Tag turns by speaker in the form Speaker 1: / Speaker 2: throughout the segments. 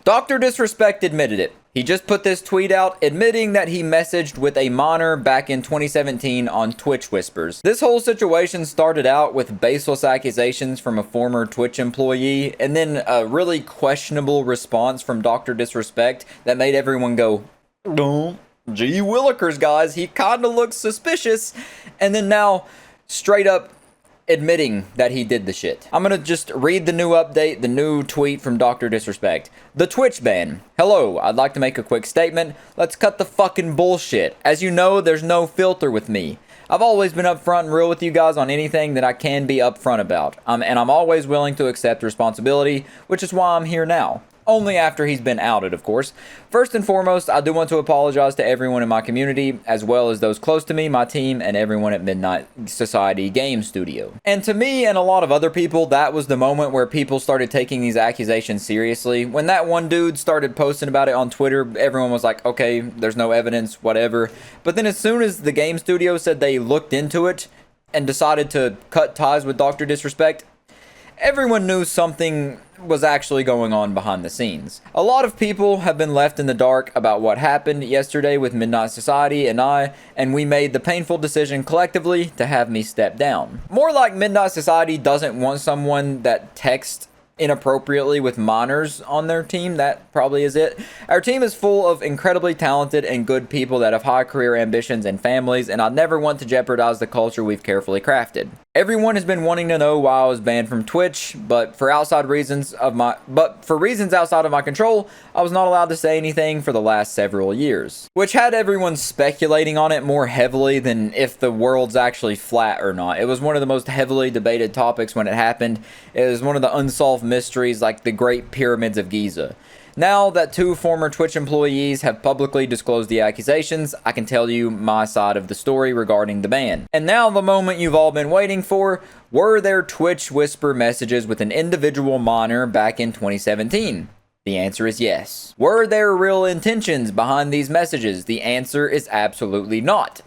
Speaker 1: Dr. Disrespect admitted it. He just put this tweet out admitting that he messaged with a minor back in 2017 on Twitch Whispers. This whole situation started out with baseless accusations from a former Twitch employee and then a really questionable response from Dr. Disrespect that made everyone go, "Oh, gee willikers, guys, he kinda looks suspicious." And then now, straight up admitting that he did the shit. I'm gonna just read the new update, the new tweet from Dr. Disrespect. The Twitch ban. Hello, I'd like to make a quick statement. Let's cut the fucking bullshit. As you know, there's no filter with me. I've always been upfront and real with you guys on anything that I can be upfront about. And I'm always willing to accept responsibility, which is why I'm here now. Only after he's been outed, of course. First and foremost, I do want to apologize to everyone in my community, as well as those close to me, my team, and everyone at Midnight Society Game Studio. And to me and a lot of other people, that was the moment where people started taking these accusations seriously. When that one dude started posting about it on Twitter, everyone was like, okay, there's no evidence, whatever. But then as soon as the game studio said they looked into it and decided to cut ties with Dr. Disrespect, everyone knew something was actually going on behind the scenes. A lot of people have been left in the dark about what happened yesterday with Midnight Society and we made the painful decision collectively to have me step down. More like Midnight Society doesn't want someone that texts inappropriately with minors on their team. That probably is it. Our team is full of incredibly talented and good people that have high career ambitions and families, and I never want to jeopardize the culture we've carefully crafted. Everyone has been wanting to know why I was banned from Twitch, but for reasons outside of my control, I was not allowed to say anything for the last several years, which had everyone speculating on it more heavily than if the world's actually flat or not. It was one of the most heavily debated topics when it happened. It was one of the unsolved mysteries like the Great Pyramids of Giza. Now that two former Twitch employees have publicly disclosed the accusations, I can tell you my side of the story regarding the ban. And now the moment you've all been waiting for, were there Twitch Whisper messages with an individual minor back in 2017? The answer is yes. Were there real intentions behind these messages? The answer is absolutely not.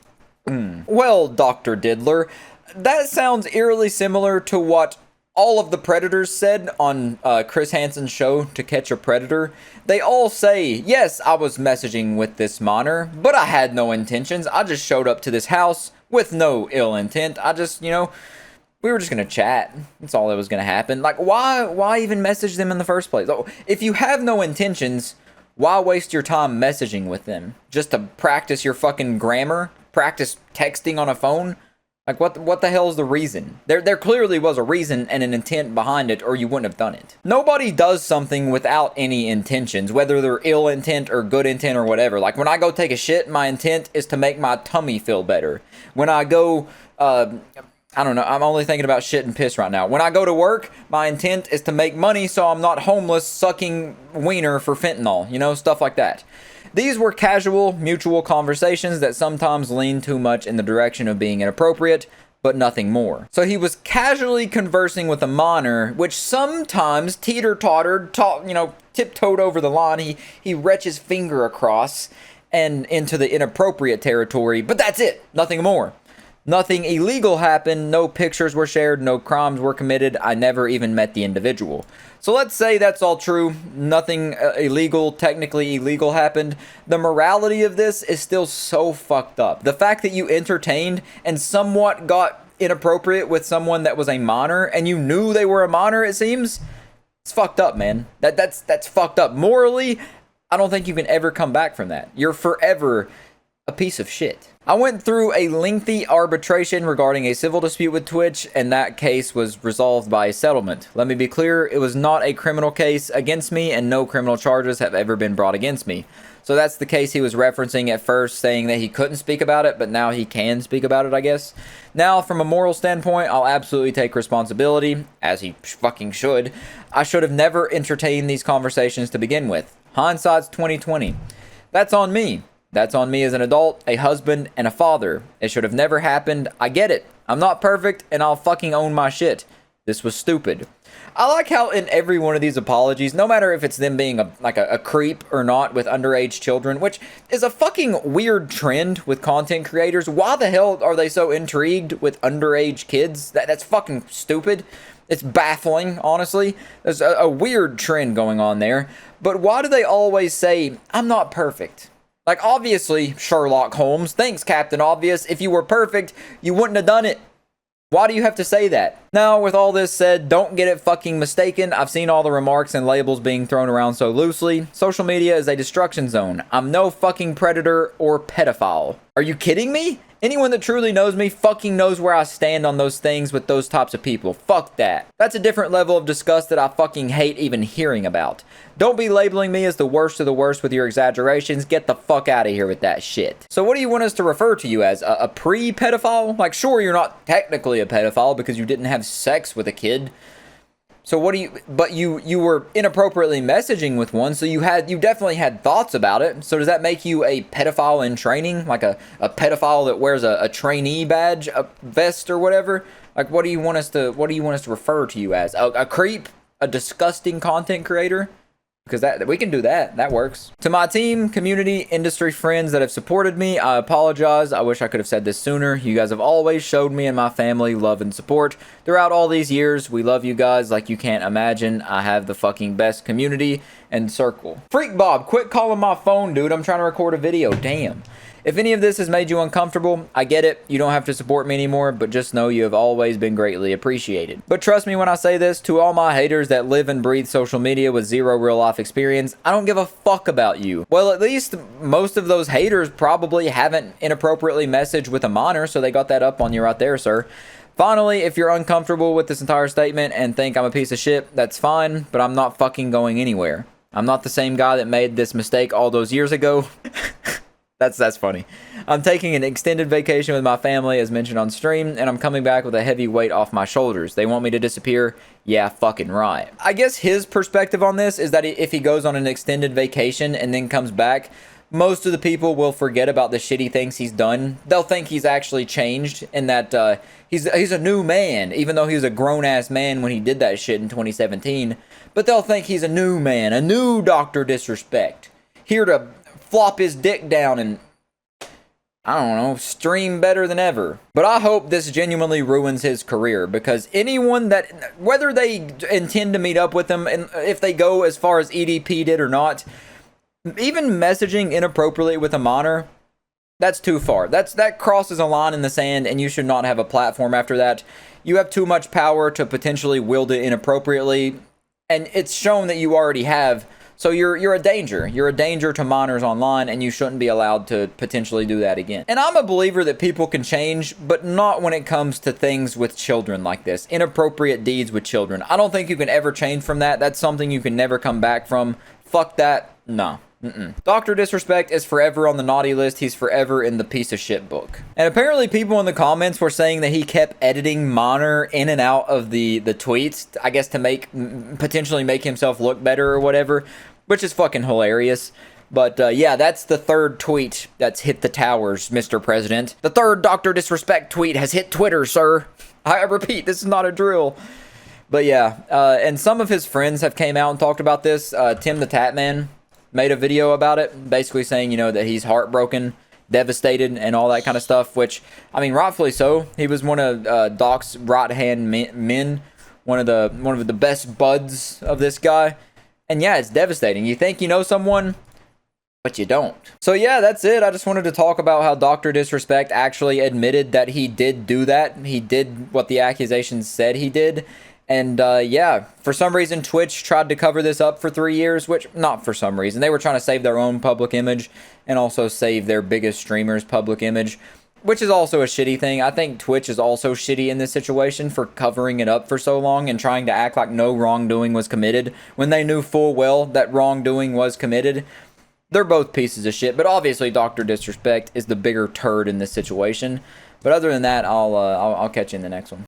Speaker 1: Well, Dr. Diddler, that sounds eerily similar to what all of the Predators said on Chris Hansen's show, To Catch a Predator. They all say, yes, I was messaging with this minor, but I had no intentions. I just showed up to this house with no ill intent. We were just going to chat. That's all that was going to happen. Like, why even message them in the first place? If you have no intentions, why waste your time messaging with them? Just to practice your fucking grammar? Practice texting on a phone? Like, what the hell is the reason? There clearly was a reason and an intent behind it, or you wouldn't have done it. Nobody does something without any intentions, whether they're ill intent or good intent or whatever. Like, when I go take a shit, my intent is to make my tummy feel better. When I go, I don't know, I'm only thinking about shit and piss right now. When I go to work, my intent is to make money so I'm not homeless sucking wiener for fentanyl, stuff like that. These were casual, mutual conversations that sometimes leaned too much in the direction of being inappropriate, but nothing more. So he was casually conversing with a minor, which sometimes teeter-tottered, tiptoed over the line. He reached his finger across and into the inappropriate territory, but that's it, nothing more. Nothing illegal happened, no pictures were shared, no crimes were committed, I never even met the individual. So let's say that's all true, nothing technically illegal happened. The morality of this is still so fucked up. The fact that you entertained and somewhat got inappropriate with someone that was a minor, and you knew they were a minor, it seems, it's fucked up, man. That's fucked up. Morally, I don't think you can ever come back from that. You're forever a piece of shit. I went through a lengthy arbitration regarding a civil dispute with Twitch, and that case was resolved by a settlement. Let me be clear, it was not a criminal case against me, and no criminal charges have ever been brought against me. So that's the case he was referencing at first, saying that he couldn't speak about it, but now he can speak about it, I guess. Now, from a moral standpoint, I'll absolutely take responsibility, as he fucking should. I should have never entertained these conversations to begin with. Hindsight's 2020. That's on me. That's on me as an adult, a husband, and a father. It should have never happened. I get it. I'm not perfect, and I'll fucking own my shit. This was stupid. I like how in every one of these apologies, no matter if it's them being a creep or not with underage children, which is a fucking weird trend with content creators. Why the hell are they so intrigued with underage kids? That's fucking stupid. It's baffling, honestly. There's a weird trend going on there. But why do they always say, I'm not perfect? Like, obviously, Sherlock Holmes, thanks, Captain Obvious. If you were perfect, you wouldn't have done it. Why do you have to say that? Now, with all this said, don't get it fucking mistaken. I've seen all the remarks and labels being thrown around so loosely. Social media is a destruction zone. I'm no fucking predator or pedophile. Are you kidding me? Anyone that truly knows me fucking knows where I stand on those things with those types of people. Fuck that. That's a different level of disgust that I fucking hate even hearing about. Don't be labeling me as the worst of the worst with your exaggerations. Get the fuck out of here with that shit. So what do you want us to refer to you as? A pre-pedophile? Like, sure, you're not technically a pedophile because you didn't have sex with a kid. So what do you, but you were inappropriately messaging with one, so you definitely had thoughts about it. So does that make you a pedophile in training? Like a pedophile that wears a trainee badge, a vest or whatever? Like what do you want us to refer to you as? A creep? A disgusting content creator? Because that we can do that. That works. To my team, community, industry friends that have supported me, I apologize. I wish I could have said this sooner. You guys have always showed me and my family love and support throughout all these years. We love you guys like you can't imagine. I have the fucking best community and circle. Freak Bob, quit calling my phone, dude. I'm trying to record a video. Damn. If any of this has made you uncomfortable, I get it. You don't have to support me anymore, but just know you have always been greatly appreciated. But trust me when I say this, to all my haters that live and breathe social media with zero real life experience, I don't give a fuck about you. Well, at least most of those haters probably haven't inappropriately messaged with a minor, so they got that up on you right there, sir. Finally, if you're uncomfortable with this entire statement and think I'm a piece of shit, that's fine, but I'm not fucking going anywhere. I'm not the same guy that made this mistake all those years ago. That's funny. I'm taking an extended vacation with my family as mentioned on stream, and I'm coming back with a heavy weight off my shoulders. They want me to disappear? Yeah, fucking right. I guess his perspective on this is that if he goes on an extended vacation and then comes back, most of the people will forget about the shitty things he's done. They'll think he's actually changed and that he's a new man, even though he was a grown-ass man when he did that shit in 2017. But they'll think he's a new man, a new Dr. Disrespect, here to flop his dick down and, I don't know, stream better than ever. But I hope this genuinely ruins his career, because anyone that, whether they intend to meet up with him, and if they go as far as EDP did or not, even messaging inappropriately with a minor, that's too far. That crosses a line in the sand, and you should not have a platform after that. You have too much power to potentially wield it inappropriately, and it's shown that you already have. So you're a danger. You're a danger to minors online, and you shouldn't be allowed to potentially do that again. And I'm a believer that people can change, but not when it comes to things with children like this. Inappropriate deeds with children. I don't think you can ever change from that. That's something you can never come back from. Fuck that. No. Dr. Disrespect is forever on the naughty list. He's forever in the piece of shit book. And apparently people in the comments were saying that he kept editing Minor in and out of the tweets, I guess to potentially make himself look better or whatever, which is fucking hilarious. But yeah, that's the third tweet that's hit the towers, Mr. President. The third Dr. Disrespect tweet has hit Twitter, sir. I repeat, this is not a drill. But yeah, and some of his friends have came out and talked about this. Tim the Tatman made a video about it, basically saying, you know, that he's heartbroken, devastated, and all that kind of stuff, which, I mean, rightfully so. He was one of Doc's right-hand men, one of the best buds of this guy. And yeah, it's devastating. You think you know someone, but you don't. So yeah, that's it. I just wanted to talk about how Dr. Disrespect actually admitted that he did do that. He did what the accusations said he did. And yeah, for some reason, Twitch tried to cover this up for 3 years, which, not for some reason. They were trying to save their own public image and also save their biggest streamer's public image, which is also a shitty thing. I think Twitch is also shitty in this situation for covering it up for so long and trying to act like no wrongdoing was committed when they knew full well that wrongdoing was committed. They're both pieces of shit, but obviously Dr. Disrespect is the bigger turd in this situation. But other than that, I'll catch you in the next one.